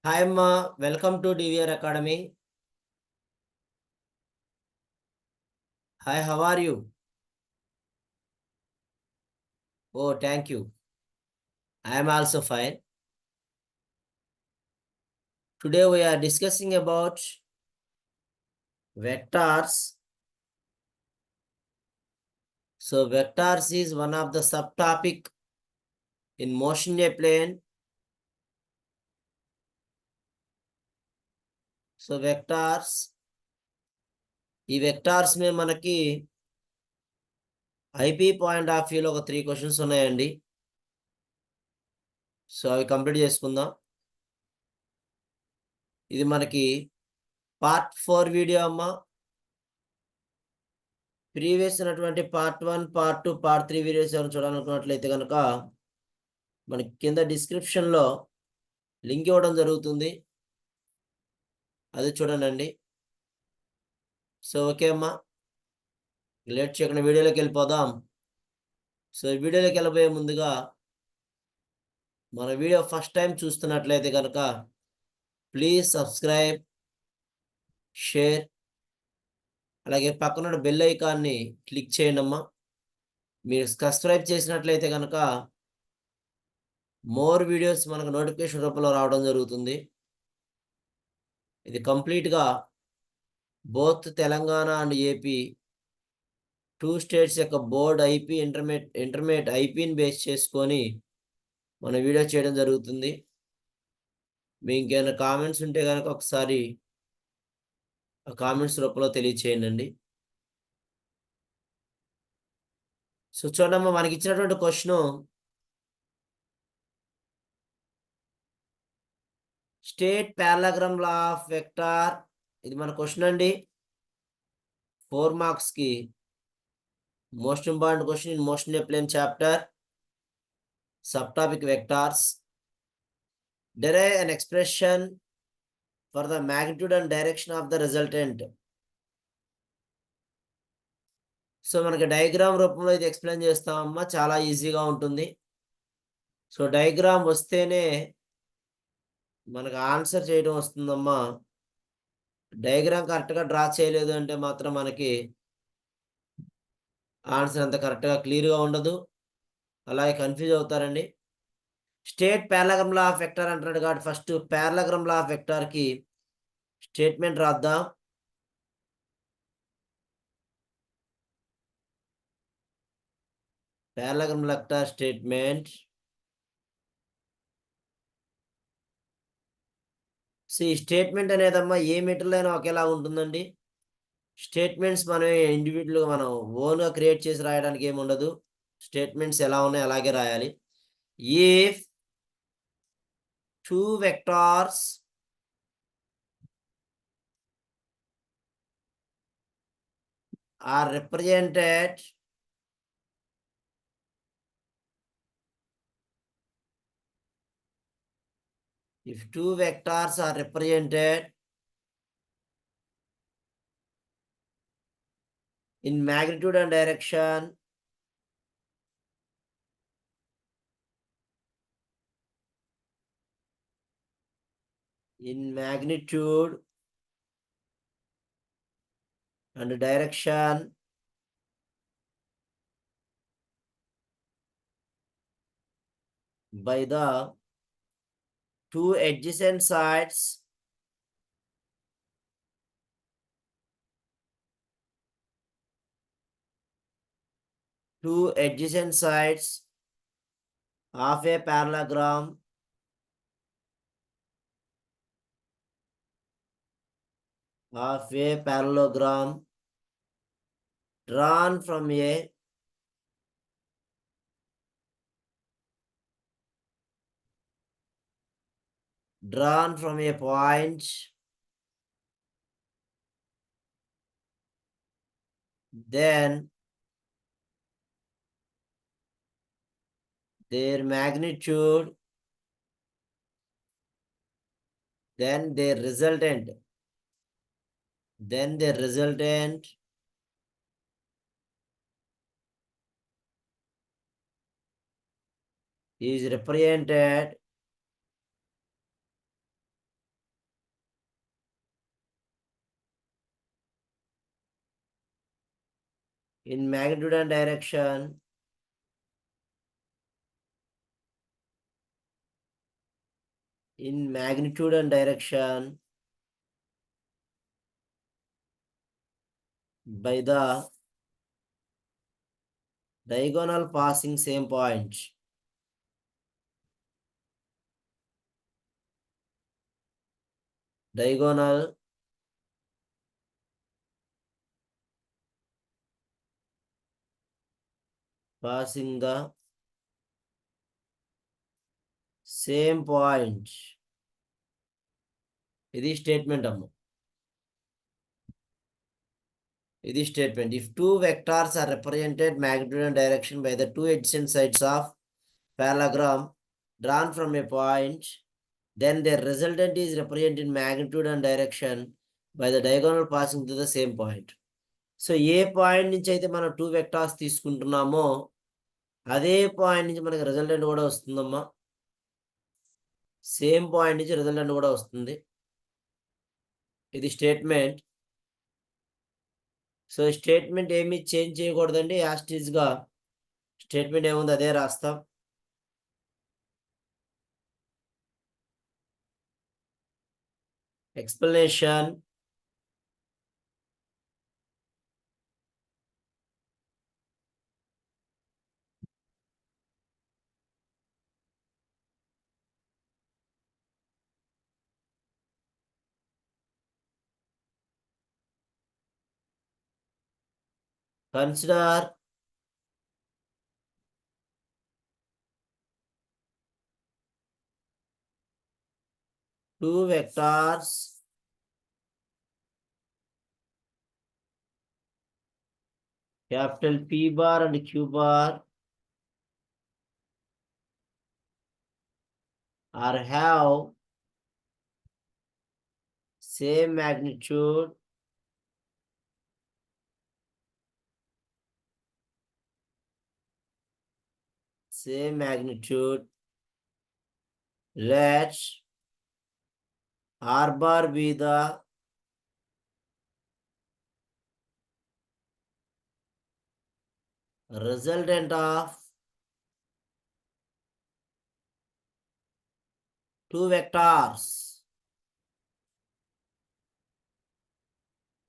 Hi Amma, welcome to DVR Academy. Hi, how are you? Oh, thank you. I am also fine. Today we are discussing about vectors. So vectors is one of the subtopic in motion a plane. So vectors ఈ vectors మీద మనకి IP point of వ్యూలో ఒక 3 questions ఉన్నాయండి. So అవి complete చేసుకుందాం. ఇది మనకి పార్ట్ 4 వీడియో అమ్మా. ప్రీవియస్ ఉన్నటువంటి పార్ట్ 1, పార్ట్ 2, పార్ట్ 3 వీడియోస్ ఎవరైనా చూడాలనుకున్నట్లయితే కనుక మనకి కింద డిస్క్రిప్షన్లో లింక్ ఇవ్వడం జరుగుతుంది, అది చూడండి. సో ఓకే అమ్మా, లేట్ చేయకుండా వీడియోలోకి వెళ్ళిపోదాం. సో ఈ వీడియోలోకి వెళ్ళబోయే ముందుగా మన వీడియో ఫస్ట్ టైం చూస్తున్నట్లయితే కనుక ప్లీజ్ సబ్స్క్రైబ్, షేర్, అలాగే పక్కన బెల్ ఐకాన్ని క్లిక్ చేయండి అమ్మా. మీరు సబ్స్క్రైబ్ చేసినట్లయితే కనుక మోర్ వీడియోస్ మనకు నోటిఫికేషన్ రూపంలో రావడం జరుగుతుంది. ఇది కంప్లీట్గా both Telangana and AP 2 states యొక్క బోర్డ్ ఐపీ ఇంటర్మీడియట్ ఐపీని బేస్ చేసుకొని మన వీడియో చేయడం జరుగుతుంది. మీకు ఇంకేమైనా కామెంట్స్ ఉంటే కనుక ఒకసారి ఆ కామెంట్స్ రూపంలో తెలియచేయండి. సో చూడమ్మా, మనకి ఇచ్చినటువంటి question state parallelogram law of vector. ఇది మన క్వశ్చన్ అండి. 4 మార్క్స్కి most important question in motion a plane chapter, sub topic vectors. Derive an expression for the magnitude and direction of the resultant. So మనకి diagram రూపంలో ఇది explain చేస్తామమ్మా, చాలా ఈజీగా ఉంటుంది. సో డయాగ్రామ్ వస్తేనే మనకు ఆన్సర్ చేయడం వస్తుందమ్మా. డయాగ్రామ్ కరెక్ట్గా డ్రా చేయలేదు అంటే మాత్రం మనకి ఆన్సర్ అంత కరెక్ట్గా క్లియర్గా ఉండదు, అలాగే కన్ఫ్యూజ్ అవుతారండి. State parallelogram law of vector అంటున్నాడు కాబట్టి ఫస్ట్ పారాగ్రామ్ లా ఆఫ్ వెక్టార్కి స్టేట్మెంట్ రాద్దాం. పారాగ్రామ్ వెక్టార్ స్టేట్మెంట్. స్టేట్మెంట్ అనేదమ్మా ఏ మెటీరియల్ అయినా ఒకేలా ఉంటుందండి. స్టేట్మెంట్స్ మనం ఇండివిజువల్గా మనం ఓన్గా క్రియేట్ చేసి రాయడానికి ఏమి ఉండదు. స్టేట్మెంట్స్ ఎలా ఉన్నాయో అలాగే రాయాలి. If 2 vectors are represented if 2 vectors are represented in magnitude and direction, in magnitude and direction by the 2 adjacent sides of a parallelogram drawn from a point, then their magnitude, then their resultant is represented in magnitude and direction by the diagonal passing same point. Diagonal passing the same point. ఇది statement అమ్మ. ఇది statement. If two vectors are represented magnitude and direction by the two adjacent sides of parallelogram drawn from a point, then their resultant is represented in magnitude and direction by the diagonal passing to the same point. So A point నుంచి అయితే మనం two vectors తీసుకుంటున్నామో అదే point నుంచి మనకి resultant కూడా వస్తుందమ్మా. Same point నుంచి resultant కూడా వస్తుంది. ఇది స్టేట్మెంట్. సో స్టేట్మెంట్ ఏమి చేంజ్ చేయకూడదండి, యాస్టీజ్గా స్టేట్మెంట్ ఏముంది అదే రాస్తాం. Explanation consider two vectors capital P bar and Q bar are have same magnitude let R bar be the resultant of two vectors.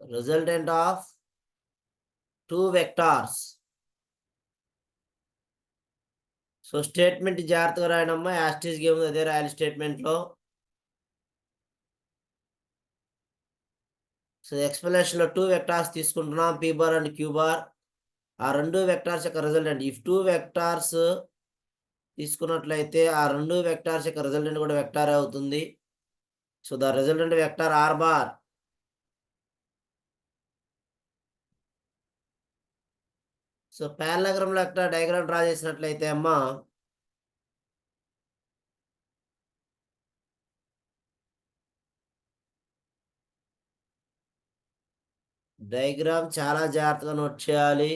Resultant of two vectors. So statement జాగ్రత్తగా రాయనమ్మా. యాస్టీస్ game అదే రాయాలి స్టేట్మెంట్లో. So ఎక్స్ప్లెనేషన్లో two vectors తీసుకుంటున్నాం, P bar and queue bar. ఆ రెండు vectors యొక్క resultant. If two vectors తీసుకున్నట్లయితే ఆ రెండు వెక్టార్స్ యొక్క రిజల్టెంట్ కూడా వెక్టార్ అవుతుంది. So the resultant vector R bar. So parallelogram యొక్క డయాగ్రామ్ డ్రా చేసినట్లయితే అమ్మా డయాగ్రామ్ చాలా జాగ్రత్తగా నోట్ చేయాలి.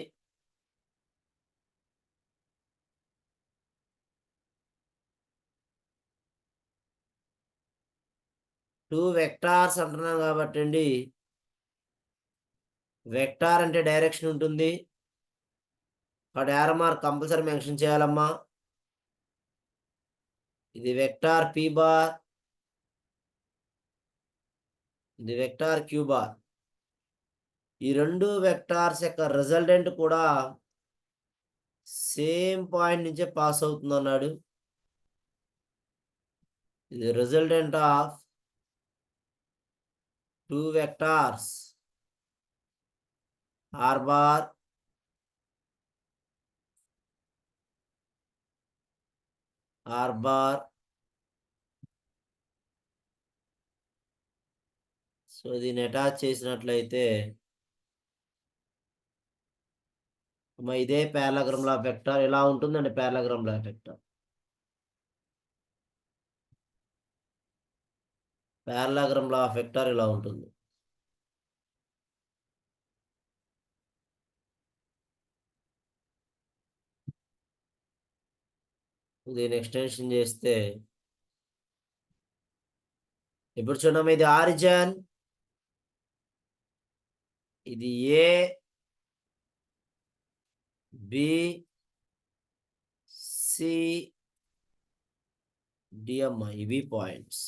టూ వెక్టార్స్ అంటున్నాం కాబట్టి అండి, వెక్టార్ అంటే డైరెక్షన్ ఉంటుంది. అక్కడ యారో మార్క్ కంపల్సరీ మెన్షన్ చేయాలమ్మా. ఇది వెక్టార్ పీ బార్, ఇది వెక్టార్ క్యూ బార్. ఈ రెండు వెక్టార్స్ యొక్క రిజల్టెంట్ కూడా సేమ్ పాయింట్ నుంచే పాస్ అవుతుంది అన్నాడు. ఇది resultant of two vectors or bar so దీన్ని అటాచ్ చేసినట్లయితే ఇదే పారలెలోగ్రామ్ లా వెక్టార్ ఇలా ఉంటుందండి. పారలెలోగ్రామ్ లా వెక్టార్ ఇలా ఉంటుంది. దీన్ని ఎక్స్టెన్షన్ చేస్తే ఇప్పుడు చూడమ్మా, ఇది ఆరిజిన్, ఇది ఏ, బి సి డి అమ్మ ఇవి పాయింట్స్.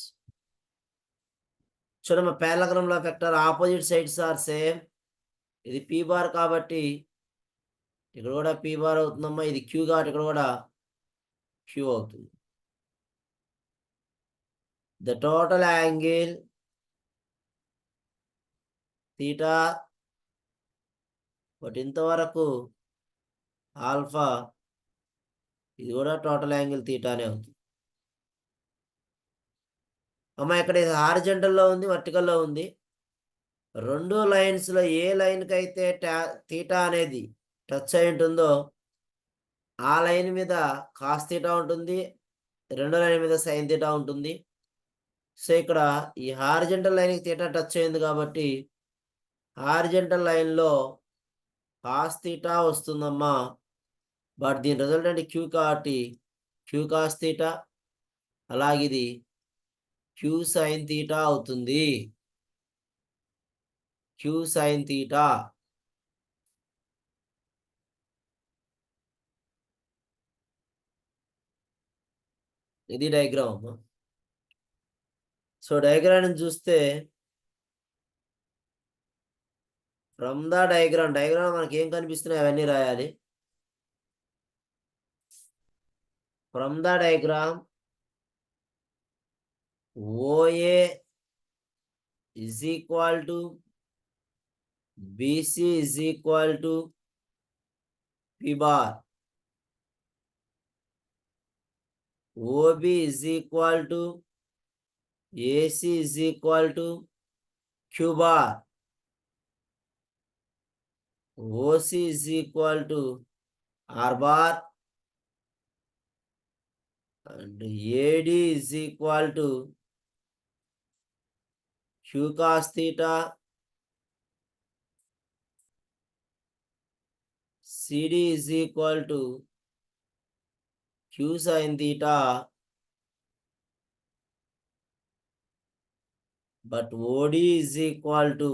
చూడమ్మ parallelogram of vector opposite sides are same. ఇది పి బార్ కాబట్టి ఇక్కడ కూడా పి బార్ అవుతుందమ్మా. ఇది క్యూ కాబట్టి ఇక్కడ కూడా క్యూ అవుతుంది. The total angle theta, but ఇంతవరకు ఆల్ఫా, ఇది కూడా టోటల్ యాంగిల్ థీటానే అవుతుంది. అమ్మా ఇక్కడ ఇది హారిజంటల్లో ఉంది, వర్టికల్లో ఉంది. రెండు లైన్స్లో ఏ లైన్కి అయితే థీటా అనేది టచ్ అయి ఉంటుందో ఆ లైన్ మీద కాస్ థీటా ఉంటుంది, రెండో లైన్ మీద సైన్ థీటా ఉంటుంది. సో ఇక్కడ ఈ హారిజంటల్ లైన్కి థీటా టచ్ అయింది కాబట్టి హారిజంటల్ లైన్లో కాస్ థీటా వస్తుందమ్మా. బట్ దీని రిజల్టెంట్ క్యూ కాబట్టి క్యూ కాస్ థీటా, అలాగే ఇది క్యూ సైన్ థీటా అవుతుంది. Queue sine theta. ఇది డయాగ్రామ్ అమ్మా. సో డయాగ్రామ్ చూస్తే ఫ్రమ్ ద డయాగ్రామ్ మనకి ఏం కనిపిస్తున్నాయి అవన్నీ రాయాలి. From the diagram OA is equal to BC is equal to P bar. OB is equal to AC is equal to Q bar. OC is equal to R bar. And AD is equal to Q cos theta. CD is equal to Q sin theta. But OD is equal to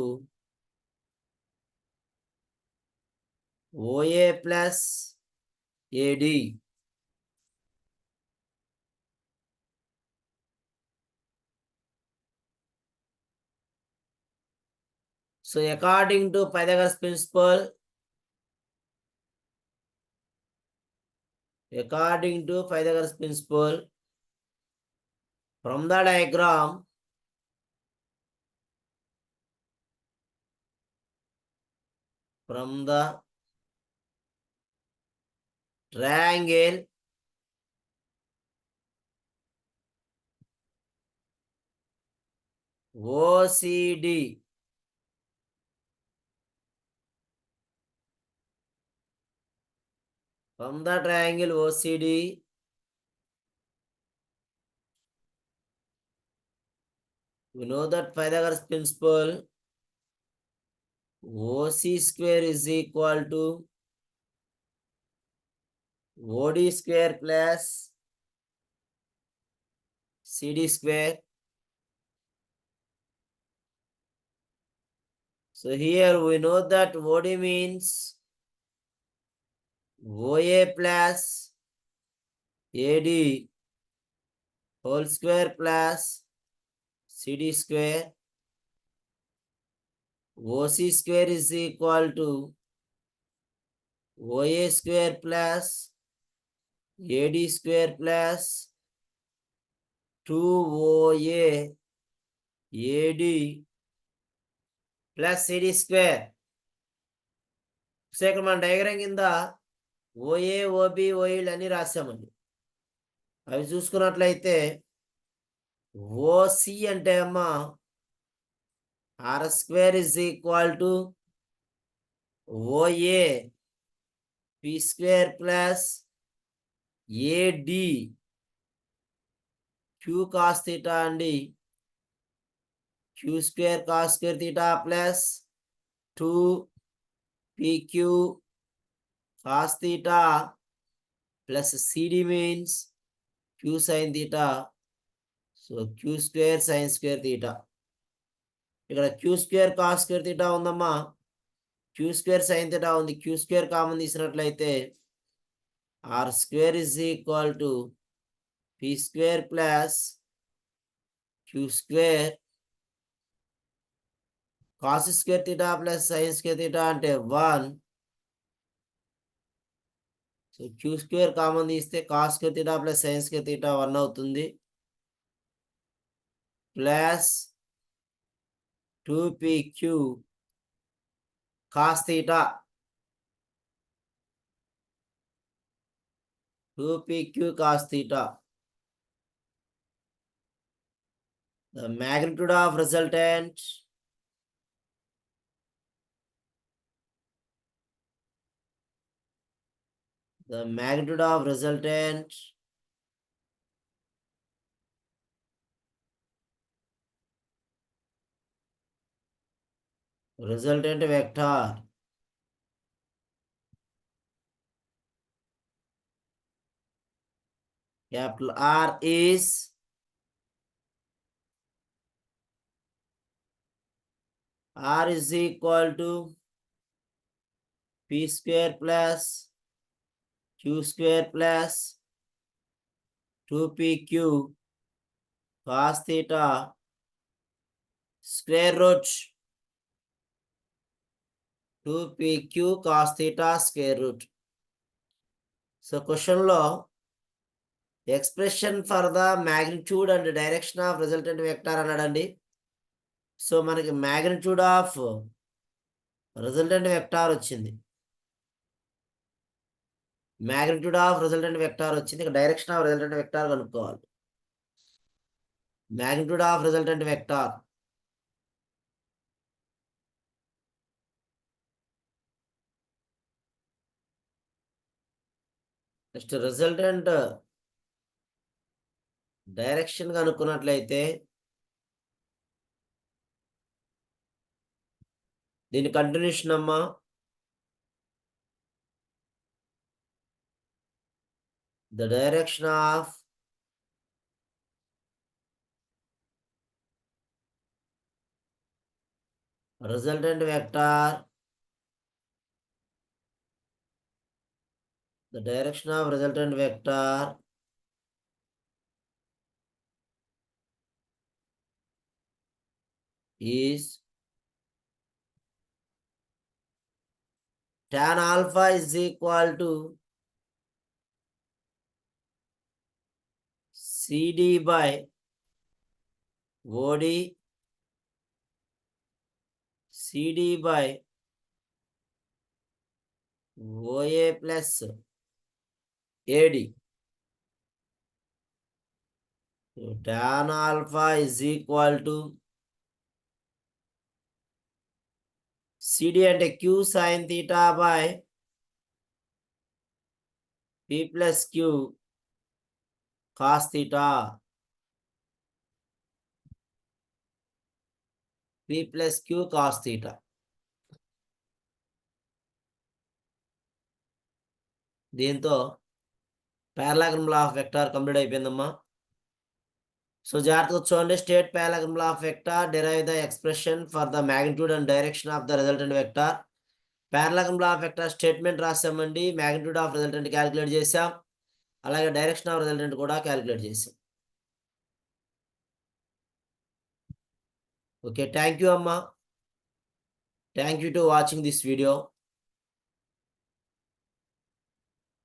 OA plus AD. So according to Pythagoras principle, from the diagram from the triangle OCD from the triangle OCD we know that Pythagoras principle OC square is equal to OD square plus CD square. So here we know that OD means OA plus AD whole square plus CD square. OC square is equal to OA square plus AD square plus 2OA AD plus CD square. So ఇక్కడ మన diagram కింద OA OB OE అన్ని రాసామండి. అవి చూసుకున్నట్లయితే OC అంటే అమ్మా R square is equal to OA P square plus AD Q cos theta అండి. Q square cos square theta plus 2 PQ cos theta plus CD means Q sin theta. So Q square sin square theta. ఇక్కడ Q square cos square theta ఉందమ్మా, Q square sin theta ఉంది. Q square common తీసినట్లయితే R square is equal to P square plus Q square cos square theta plus sin square theta అంటే 1. So Q square common తీస్తే cos square theta plus sin square theta 1 అవుతుంది. Plus 2PQ cos theta 2PQ cos theta. The magnitude of resultant resultant vector capital R is equal to P square plus Q square plus 2PQ cos theta square root 2PQ cos theta square root. So question lo expression for the magnitude and direction of resultant vector అన్నాడండి. So మనకి magnitude of resultant vector వచ్చింది. magnitude of resultant vector వచ్చింది. ఇక direction of resultant vector కనుక్కోవాలి. magnitude of resultant vector next resultant direction కనుక్కున్నట్లయితే దీని continuation అమ్మా. The direction of resultant vector, the direction of resultant vector is tan alpha is equal to CD by OD, CD by OA plus AD. So tan alpha is equal to CD అంటే Q sin theta by P plus Q cos theta. P plus Q cos theta. దీంతో parallelogram law of vector complete అయిపోయిందమ్మా. So జాగ్రత్తగా చూడండి. State parallelogram law of vector, derive the expression for the magnitude and direction of the resultant vector. parallelogram law of vector statement రాసామండి. magnitude of resultant calculate చేసాం. అలాగే direction of resultant కూడా calculate చేసాం. Okay, thank you అమ్మా. Thank you to watching this video.